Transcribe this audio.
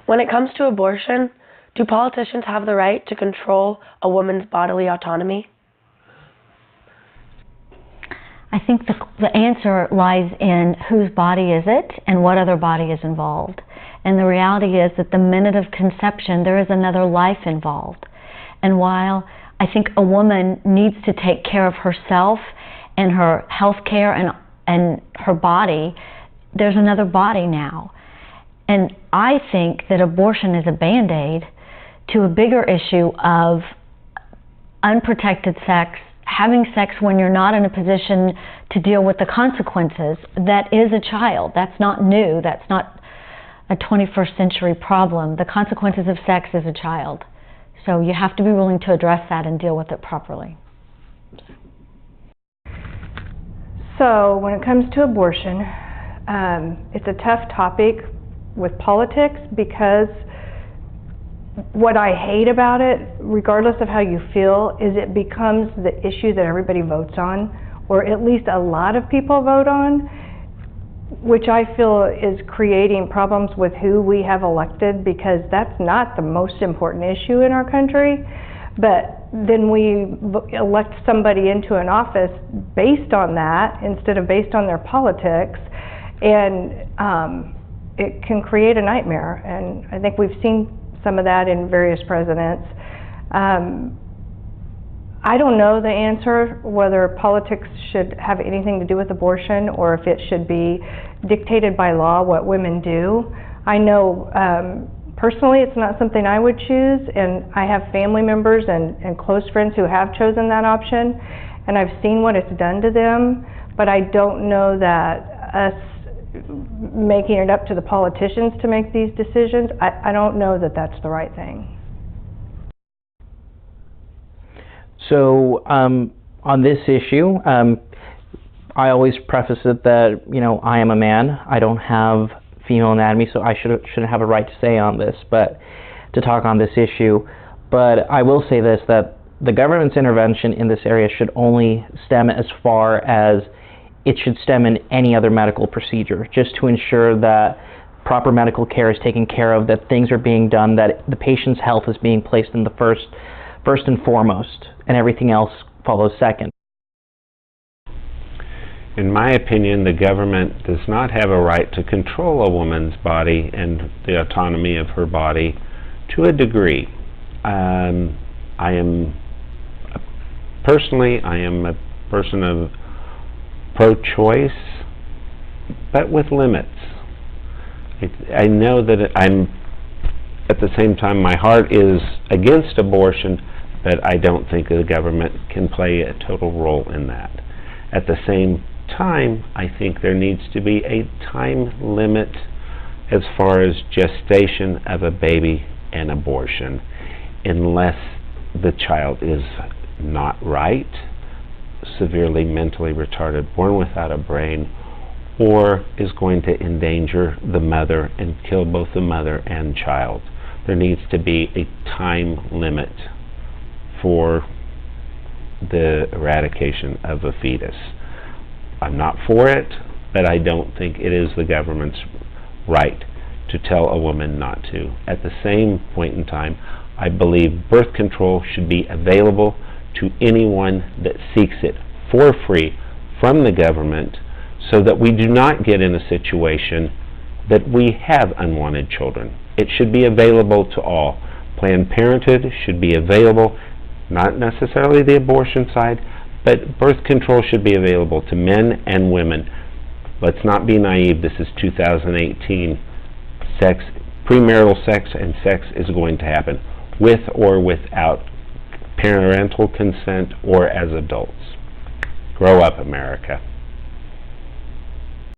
When it comes to abortion, do politicians have the right to control a woman's bodily autonomy? I think the answer lies in whose body is it and what other body is involved. And the reality is that the minute of conception, there is another life involved. And while I think a woman needs to take care of herself and her health care and her body, there's another body now. And I think that abortion is a Band-Aid to a bigger issue of unprotected sex, having sex when you're not in a position to deal with the consequences. That is a child. That's not new. That's not a 21st century problem. The consequences of sex is a child. So you have to be willing to address that and deal with it properly. So when it comes to abortion, it's a tough topic with politics, because what I hate about it, regardless of how you feel, is it becomes the issue that everybody votes on, or at least a lot of people vote on, which I feel is creating problems with who we have elected, because that's not the most important issue in our country. But then we elect somebody into an office based on that instead of based on their politics, and it can create a nightmare. And I think we've seen some of that in various presidents. I don't know the answer whether politics should have anything to do with abortion, or if it should be dictated by law what women do. I know personally it's not something I would choose, and I have family members and close friends who have chosen that option, and I've seen what it's done to them, but I don't know that us making it up to the politicians to make these decisions, I don't know that that's the right thing. So on this issue, I always preface it that, you know, I am a man. I don't have female anatomy, so I shouldn't have a right to say on this, but to talk on this issue. But I will say this, that the government's intervention in this area should only stem as far as it should stem in any other medical procedure, just to ensure that proper medical care is taken care of, that things are being done, that the patient's health is being placed in the first and foremost, and everything else follows second. In my opinion, the government does not have a right to control a woman's body and the autonomy of her body to a degree. Personally, I am a person of pro-choice, but with limits. I know that at the same time, my heart is against abortion, but I don't think the government can play a total role in that. At the same time, I think there needs to be a time limit as far as gestation of a baby and abortion, unless the child is not right, severely mentally retarded, born without a brain, or is going to endanger the mother and kill both the mother and child. There needs to be a time limit for the eradication of a fetus. I'm not for it, but I don't think it is the government's right to tell a woman not to. At the same point in time, I believe birth control should be available to anyone that seeks it for free from the government, so that we do not get in a situation that we have unwanted children. It should be available to all. Planned Parenthood should be available, not necessarily the abortion side, but birth control should be available to men and women. Let's not be naive. This is 2018. Premarital sex and sex is going to happen, with or without parental consent or as adults. Grow up, America.